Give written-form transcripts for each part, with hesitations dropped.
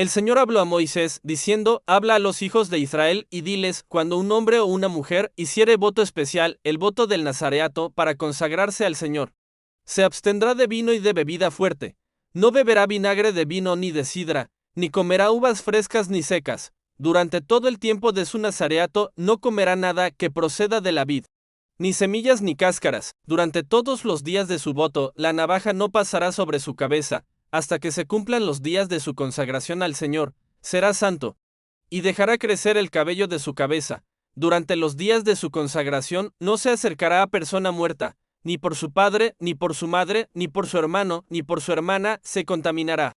El Señor habló a Moisés, diciendo: Habla a los hijos de Israel, y diles: cuando un hombre o una mujer hiciere voto especial, el voto del nazareato, para consagrarse al Señor, se abstendrá de vino y de bebida fuerte, no beberá vinagre de vino ni de sidra, ni comerá uvas frescas ni secas. Durante todo el tiempo de su nazareato no comerá nada que proceda de la vid, ni semillas ni cáscaras. Durante todos los días de su voto, la navaja no pasará sobre su cabeza, hasta que se cumplan los días de su consagración al Señor. Será santo, y dejará crecer el cabello de su cabeza. Durante los días de su consagración no se acercará a persona muerta, ni por su padre, ni por su madre, ni por su hermano, ni por su hermana se contaminará,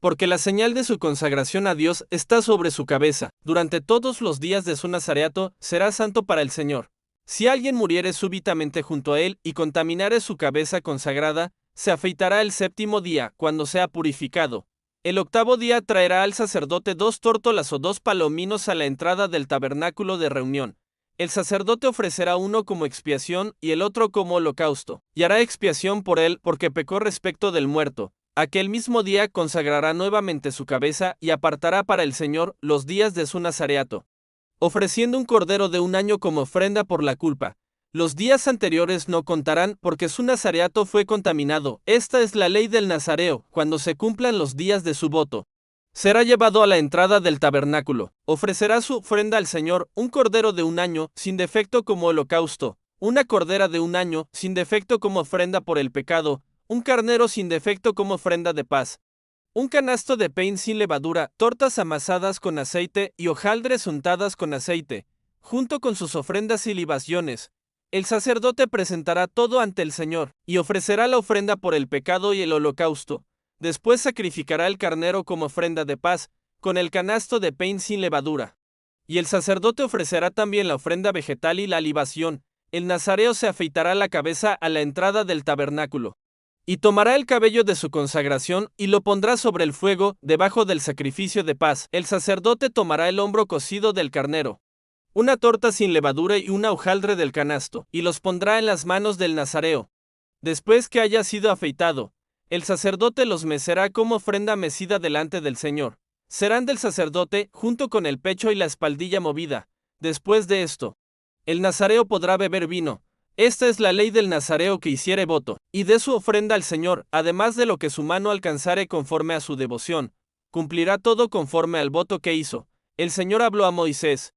porque la señal de su consagración a Dios está sobre su cabeza. Durante todos los días de su nazareato será santo para el Señor. Si alguien muriere súbitamente junto a él y contaminare su cabeza consagrada, se afeitará el séptimo día, cuando sea purificado. El octavo día traerá al sacerdote 2 tórtolas o 2 palominos a la entrada del tabernáculo de reunión. El sacerdote ofrecerá uno como expiación y el otro como holocausto, y hará expiación por él porque pecó respecto del muerto. Aquel mismo día consagrará nuevamente su cabeza y apartará para el Señor los días de su nazareato, ofreciendo un cordero de un año como ofrenda por la culpa. Los días anteriores no contarán porque su nazareato fue contaminado. Esta es la ley del nazareo. Cuando se cumplan los días de su voto, será llevado a la entrada del tabernáculo. Ofrecerá su ofrenda al Señor: un cordero de un año sin defecto como holocausto, una cordera de un año sin defecto como ofrenda por el pecado, un carnero sin defecto como ofrenda de paz, un canasto de peín sin levadura, tortas amasadas con aceite y hojaldres untadas con aceite, junto con sus ofrendas y libaciones. El sacerdote presentará todo ante el Señor, y ofrecerá la ofrenda por el pecado y el holocausto. Después sacrificará el carnero como ofrenda de paz, con el canasto de peín sin levadura. Y el sacerdote ofrecerá también la ofrenda vegetal y la libación. El nazareo se afeitará la cabeza a la entrada del tabernáculo, y tomará el cabello de su consagración y lo pondrá sobre el fuego, debajo del sacrificio de paz. El sacerdote tomará el hombro cocido del carnero, una torta sin levadura y una hojaldre del canasto, y los pondrá en las manos del nazareo. Después que haya sido afeitado, el sacerdote los mecerá como ofrenda mecida delante del Señor. Serán del sacerdote, junto con el pecho y la espaldilla movida. Después de esto, el nazareo podrá beber vino. Esta es la ley del nazareo que hiciere voto, y dé su ofrenda al Señor, además de lo que su mano alcanzare conforme a su devoción. Cumplirá todo conforme al voto que hizo. El Señor habló a Moisés,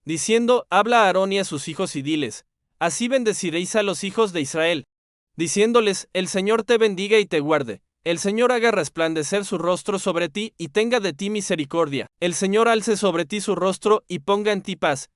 diciendo: Habla a Aarón y a sus hijos y diles: así bendeciréis a los hijos de Israel, diciéndoles: el Señor te bendiga y te guarde. El Señor haga resplandecer su rostro sobre ti y tenga de ti misericordia. El Señor alce sobre ti su rostro y ponga en ti paz.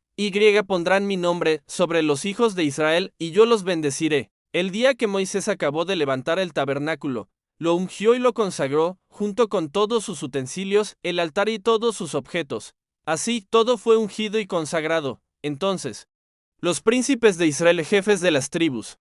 Pondrán mi nombre sobre los hijos de Israel, y yo los bendeciré. El día que Moisés acabó de levantar el tabernáculo, lo ungió y lo consagró, junto con todos sus utensilios, el altar y todos sus objetos. Así todo fue ungido y consagrado. Entonces, los príncipes de Israel, jefes de las tribus,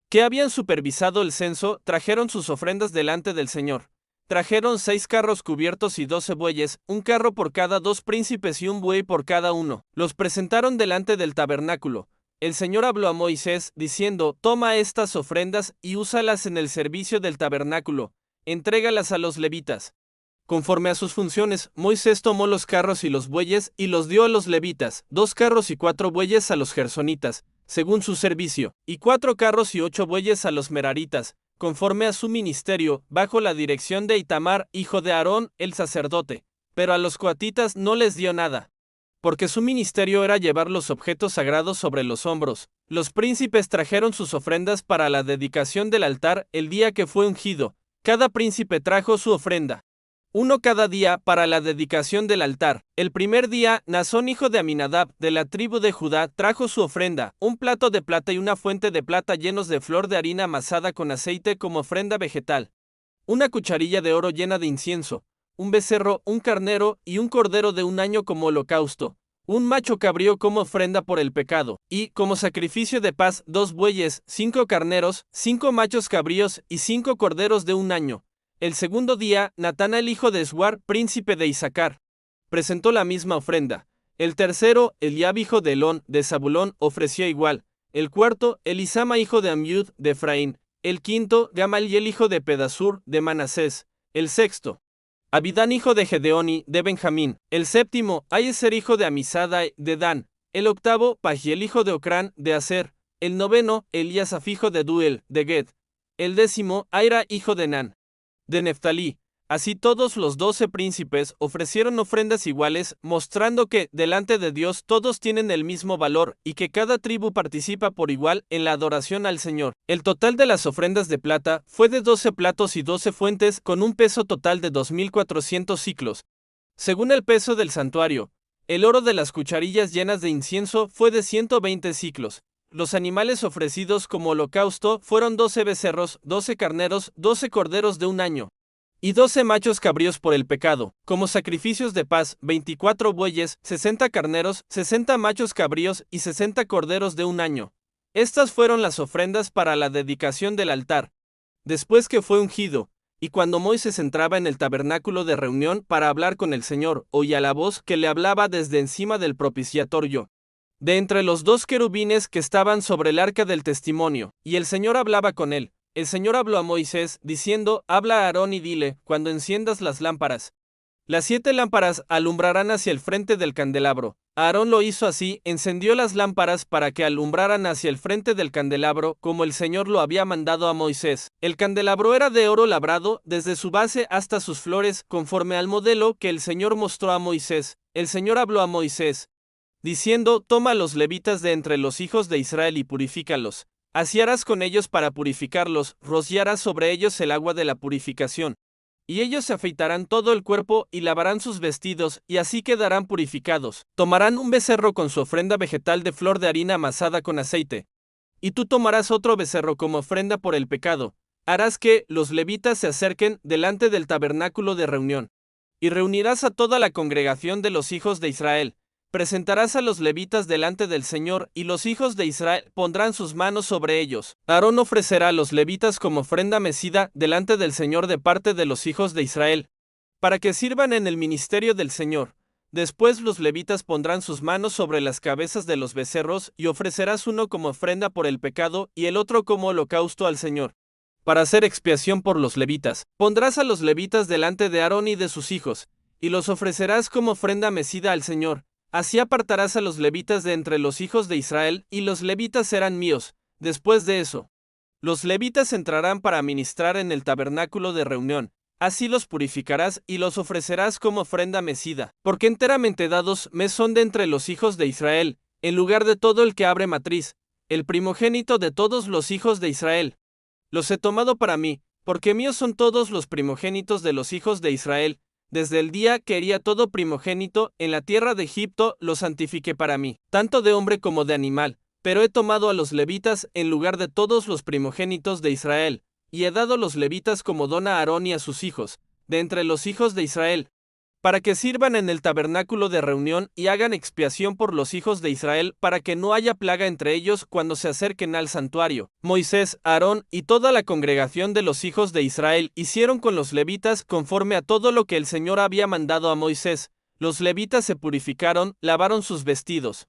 que habían supervisado el censo, trajeron sus ofrendas delante del Señor. Trajeron 6 carros cubiertos y 12 bueyes, un carro por cada 2 príncipes y un buey por cada uno. Los presentaron delante del tabernáculo. El Señor habló a Moisés, diciendo: toma estas ofrendas y úsalas en el servicio del tabernáculo. Entrégalas a los levitas. Conforme a sus funciones, Moisés tomó los carros y los bueyes y los dio a los levitas: 2 carros y 4 bueyes a los gersonitas, según su servicio, y 4 carros y 8 bueyes a los meraritas, conforme a su ministerio, bajo la dirección de Itamar, hijo de Aarón, el sacerdote. Pero a los coatitas no les dio nada, porque su ministerio era llevar los objetos sagrados sobre los hombros. Los príncipes trajeron sus ofrendas para la dedicación del altar el día que fue ungido. Cada príncipe trajo su ofrenda, uno cada día, para la dedicación del altar. El primer día, Nazón, hijo de Aminadab, de la tribu de Judá, trajo su ofrenda: un plato de plata y una fuente de plata llenos de flor de harina amasada con aceite como ofrenda vegetal, una cucharilla de oro llena de incienso, un becerro, un carnero y un cordero de un año como holocausto, un macho cabrío como ofrenda por el pecado, y, como sacrificio de paz, 2 bueyes, 5 carneros, 5 machos cabríos y 5 corderos de un año. El segundo día, Natán, el hijo de Suar, príncipe de Isaacar, presentó la misma ofrenda. El tercero, Eliab, hijo de Elón, de Zabulón, ofreció igual. El cuarto, Elisama, hijo de Amiud, de Efraín. El quinto, Gamaliel, hijo de Pedasur, de Manasés. El sexto, Abidán hijo de Gedeoni, de Benjamín. El séptimo, Ahiezer hijo de Amisadai, de Dan. El octavo, Pagiel hijo de Ocrán, de Aser. El noveno, Eliasaf hijo de Duel, de Ged. El décimo, Aira hijo de Nan, de Neftalí. Así todos los 12 príncipes ofrecieron ofrendas iguales, mostrando que, delante de Dios, todos tienen el mismo valor, y que cada tribu participa por igual en la adoración al Señor. El total de las ofrendas de plata fue de 12 platos y 12 fuentes, con un peso total de 2400 siclos. Según el peso del santuario, el oro de las cucharillas llenas de incienso fue de 120 siclos. Los animales ofrecidos como holocausto fueron 12 becerros, 12 carneros, 12 corderos de un año, y 12 machos cabríos por el pecado, como sacrificios de paz, 24 bueyes, 60 carneros, 60 machos cabríos y 60 corderos de un año. Estas fueron las ofrendas para la dedicación del altar, después que fue ungido, y cuando Moisés entraba en el tabernáculo de reunión para hablar con el Señor, oía la voz que le hablaba desde encima del propiciatorio, de entre los 2 querubines que estaban sobre el arca del testimonio, y el Señor hablaba con él. El Señor habló a Moisés, diciendo, habla a Aarón y dile, cuando enciendas las lámparas. Las 7 lámparas alumbrarán hacia el frente del candelabro. Aarón lo hizo así, encendió las lámparas para que alumbraran hacia el frente del candelabro, como el Señor lo había mandado a Moisés. El candelabro era de oro labrado, desde su base hasta sus flores, conforme al modelo que el Señor mostró a Moisés. El Señor habló a Moisés, diciendo, toma a los levitas de entre los hijos de Israel y purifícalos. Así harás con ellos para purificarlos, rociarás sobre ellos el agua de la purificación. Y ellos se afeitarán todo el cuerpo y lavarán sus vestidos, y así quedarán purificados. Tomarán un becerro con su ofrenda vegetal de flor de harina amasada con aceite. Y tú tomarás otro becerro como ofrenda por el pecado. Harás que los levitas se acerquen delante del tabernáculo de reunión. Y reunirás a toda la congregación de los hijos de Israel. Presentarás a los levitas delante del Señor, y los hijos de Israel pondrán sus manos sobre ellos. Aarón ofrecerá a los levitas como ofrenda mecida delante del Señor de parte de los hijos de Israel, para que sirvan en el ministerio del Señor. Después los levitas pondrán sus manos sobre las cabezas de los becerros, y ofrecerás uno como ofrenda por el pecado, y el otro como holocausto al Señor, para hacer expiación por los levitas. Pondrás a los levitas delante de Aarón y de sus hijos, y los ofrecerás como ofrenda mecida al Señor. Así apartarás a los levitas de entre los hijos de Israel, y los levitas serán míos. Después de eso, los levitas entrarán para ministrar en el tabernáculo de reunión. Así los purificarás y los ofrecerás como ofrenda mecida, porque enteramente dados me son de entre los hijos de Israel, en lugar de todo el que abre matriz, el primogénito de todos los hijos de Israel. Los he tomado para mí, porque míos son todos los primogénitos de los hijos de Israel. Desde el día que hería todo primogénito en la tierra de Egipto, lo santifiqué para mí, tanto de hombre como de animal. Pero he tomado a los levitas en lugar de todos los primogénitos de Israel, y he dado los levitas como don a Aarón y a sus hijos, de entre los hijos de Israel, para que sirvan en el tabernáculo de reunión y hagan expiación por los hijos de Israel, para que no haya plaga entre ellos cuando se acerquen al santuario. Moisés, Aarón y toda la congregación de los hijos de Israel hicieron con los levitas conforme a todo lo que el Señor había mandado a Moisés. Los levitas se purificaron, lavaron sus vestidos,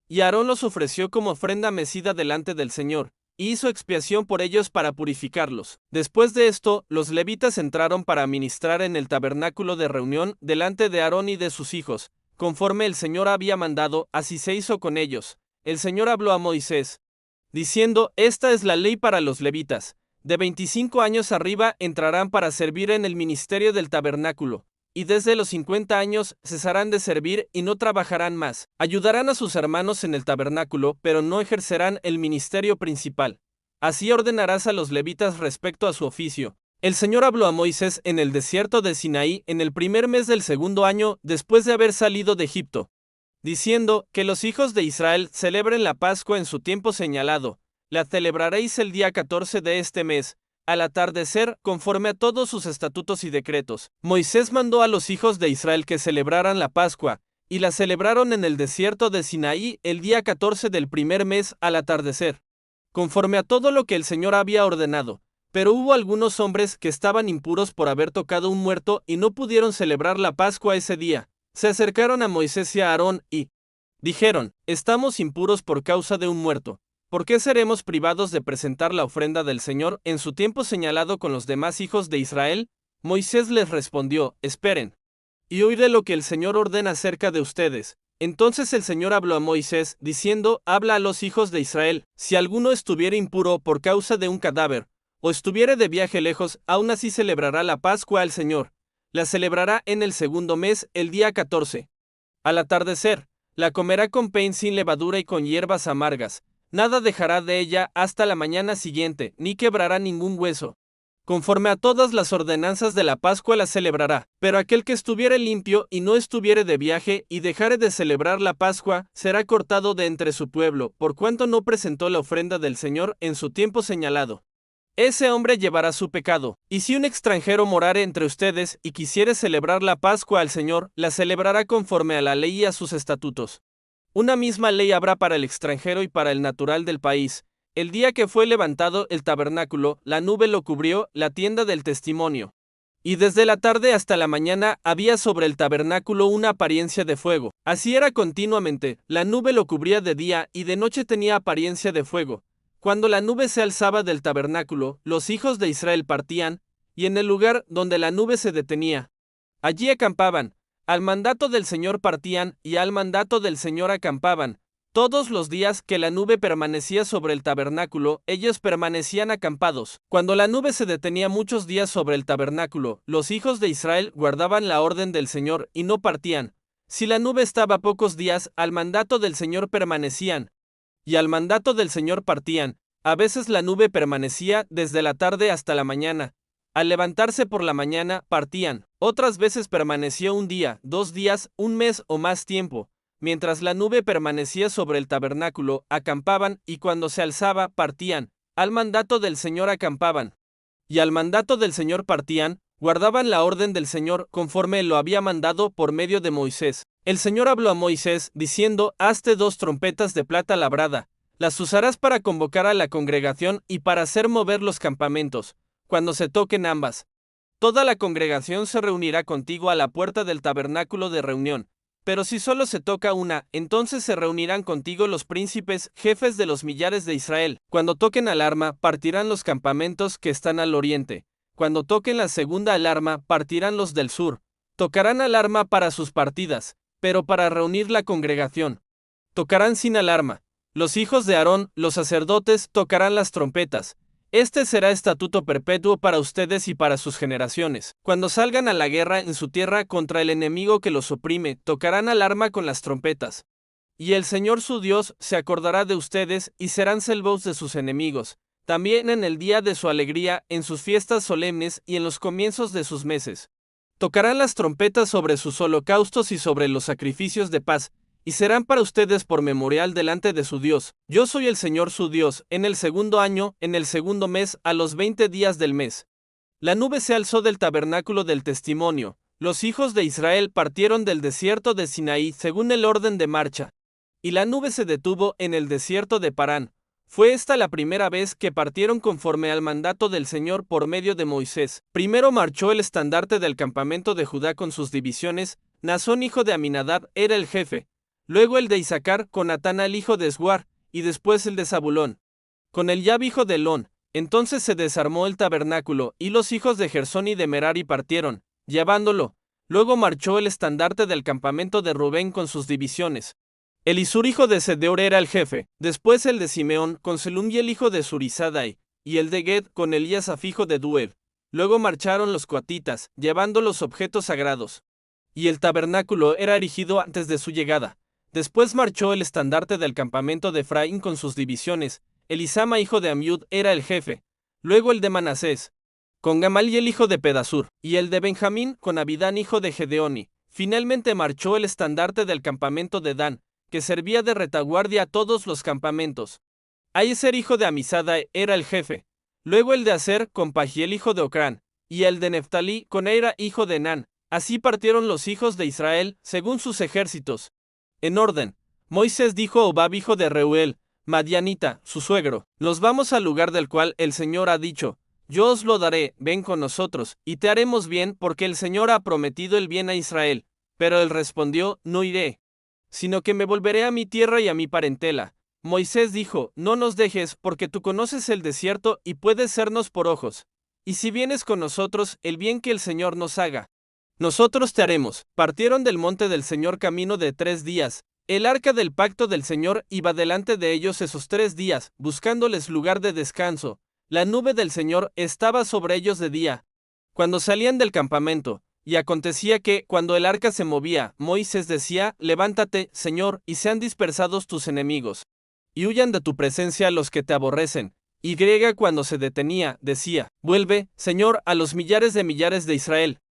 y Aarón los ofreció como ofrenda mecida delante del Señor, y hizo expiación por ellos para purificarlos. Después de esto, los levitas entraron para ministrar en el tabernáculo de reunión delante de Aarón y de sus hijos. Conforme el Señor había mandado, así se hizo con ellos. El Señor habló a Moisés, diciendo, esta es la ley para los levitas. De 25 años arriba entrarán para servir en el ministerio del tabernáculo, y desde los 50 años cesarán de servir y no trabajarán más. Ayudarán a sus hermanos en el tabernáculo, pero no ejercerán el ministerio principal. Así ordenarás a los levitas respecto a su oficio. El Señor habló a Moisés en el desierto de Sinaí en el primer mes del segundo año después de haber salido de Egipto, diciendo que los hijos de Israel celebren la Pascua en su tiempo señalado. La celebraréis el día 14 de este mes, al atardecer, conforme a todos sus estatutos y decretos. Moisés mandó a los hijos de Israel que celebraran la Pascua, y la celebraron en el desierto de Sinaí el día 14 del primer mes al atardecer, conforme a todo lo que el Señor había ordenado. Pero hubo algunos hombres que estaban impuros por haber tocado un muerto y no pudieron celebrar la Pascua ese día. Se acercaron a Moisés y a Aarón y dijeron, estamos impuros por causa de un muerto. ¿Por qué seremos privados de presentar la ofrenda del Señor en su tiempo señalado con los demás hijos de Israel? Moisés les respondió: esperen, y oiré lo que el Señor ordena acerca de ustedes. Entonces el Señor habló a Moisés, diciendo: habla a los hijos de Israel, si alguno estuviere impuro por causa de un cadáver, o estuviere de viaje lejos, aún así celebrará la Pascua al Señor. La celebrará en el segundo mes, el día 14. Al atardecer, la comerá con pan sin levadura y con hierbas amargas. Nada dejará de ella hasta la mañana siguiente, ni quebrará ningún hueso. Conforme a todas las ordenanzas de la Pascua la celebrará, pero aquel que estuviere limpio y no estuviere de viaje y dejare de celebrar la Pascua, será cortado de entre su pueblo, por cuanto no presentó la ofrenda del Señor en su tiempo señalado. Ese hombre llevará su pecado, y si un extranjero morare entre ustedes y quisiere celebrar la Pascua al Señor, la celebrará conforme a la ley y a sus estatutos. Una misma ley habrá para el extranjero y para el natural del país. El día que fue levantado el tabernáculo, la nube lo cubrió, la tienda del testimonio. Y desde la tarde hasta la mañana había sobre el tabernáculo una apariencia de fuego. Así era continuamente, la nube lo cubría de día y de noche tenía apariencia de fuego. Cuando la nube se alzaba del tabernáculo, los hijos de Israel partían, y en el lugar donde la nube se detenía, allí acampaban. Al mandato del Señor partían, y al mandato del Señor acampaban. Todos los días que la nube permanecía sobre el tabernáculo, ellos permanecían acampados. Cuando la nube se detenía muchos días sobre el tabernáculo, los hijos de Israel guardaban la orden del Señor y no partían. Si la nube estaba pocos días, al mandato del Señor permanecían, y al mandato del Señor partían. A veces la nube permanecía desde la tarde hasta la mañana. Al levantarse por la mañana, partían. Otras veces permaneció un día, 2 días, un mes o más tiempo. Mientras la nube permanecía sobre el tabernáculo, acampaban, y cuando se alzaba, partían. Al mandato del Señor acampaban. Y al mandato del Señor partían, guardaban la orden del Señor conforme lo había mandado por medio de Moisés. El Señor habló a Moisés, diciendo: hazte 2 trompetas de plata labrada. Las usarás para convocar a la congregación y para hacer mover los campamentos. Cuando se toquen ambas, toda la congregación se reunirá contigo a la puerta del tabernáculo de reunión. Pero si solo se toca una, entonces se reunirán contigo los príncipes, jefes de los millares de Israel. Cuando toquen alarma, partirán los campamentos que están al oriente. Cuando toquen la segunda alarma, partirán los del sur. Tocarán alarma para sus partidas, pero para reunir la congregación, tocarán sin alarma. Los hijos de Aarón, los sacerdotes, tocarán las trompetas. Este será estatuto perpetuo para ustedes y para sus generaciones. Cuando salgan a la guerra en su tierra contra el enemigo que los oprime, tocarán alarma con las trompetas. Y el Señor su Dios se acordará de ustedes y serán salvos de sus enemigos. También en el día de su alegría, en sus fiestas solemnes y en los comienzos de sus meses. Tocarán las trompetas sobre sus holocaustos y sobre los sacrificios de paz, y serán para ustedes por memorial delante de su Dios. Yo soy el Señor su Dios, en el segundo año, en el segundo mes, a los 20 días del mes. La nube se alzó del tabernáculo del testimonio. Los hijos de Israel partieron del desierto de Sinaí según el orden de marcha. Y la nube se detuvo en el desierto de Parán. Fue esta la primera vez que partieron conforme al mandato del Señor por medio de Moisés. Primero marchó el estandarte del campamento de Judá con sus divisiones. Nazón hijo de Aminadab era el jefe. Luego el de Isaacar con Natán el hijo de Esguar, y después el de Zabulón, con Eliab hijo de Elón. Entonces se desarmó el tabernáculo, y los hijos de Gersón y de Merari partieron, llevándolo. Luego marchó el estandarte del campamento de Rubén con sus divisiones. Elisur hijo de Sedeor era el jefe, después el de Simeón con Selum el hijo de Surizadai, y el de Ged con Eliasaf hijo de Duel. Luego marcharon los coatitas, llevando los objetos sagrados. Y el tabernáculo era erigido antes de su llegada. Después marchó el estandarte del campamento de Efraín con sus divisiones. Elisama hijo de Amiud era el jefe. Luego el de Manasés, con Gamaliel hijo de Pedasur, y el de Benjamín con Abidán hijo de Gedeoni. Finalmente marchó el estandarte del campamento de Dan, que servía de retaguardia a todos los campamentos. Aieser hijo de Amisadae era el jefe. Luego el de Aser con Pagiel hijo de Ocrán, y el de Neftalí con Eira hijo de Nan. Así partieron los hijos de Israel, según sus ejércitos. En orden, Moisés dijo a Hobab hijo de Reuel, Madianita, su suegro: nos vamos al lugar del cual el Señor ha dicho: yo os lo daré, ven con nosotros, y te haremos bien, porque el Señor ha prometido el bien a Israel. Pero él respondió: no iré, sino que me volveré a mi tierra y a mi parentela. Moisés dijo: no nos dejes, porque tú conoces el desierto y puedes sernos por ojos. y si vienes con nosotros, el bien que el Señor nos haga, nosotros te haremos. Partieron del monte del Señor camino de 3 días. El arca del pacto del Señor iba delante de ellos esos 3 días, buscándoles lugar de descanso. La nube del Señor estaba sobre ellos de día, cuando salían del campamento. Y acontecía que, cuando el arca se movía, Moisés decía: Levántate, Señor, y sean dispersados tus enemigos, y huyan de tu presencia los que te aborrecen. Y cuando se detenía, decía: Vuelve, Señor, a los millares de Israel.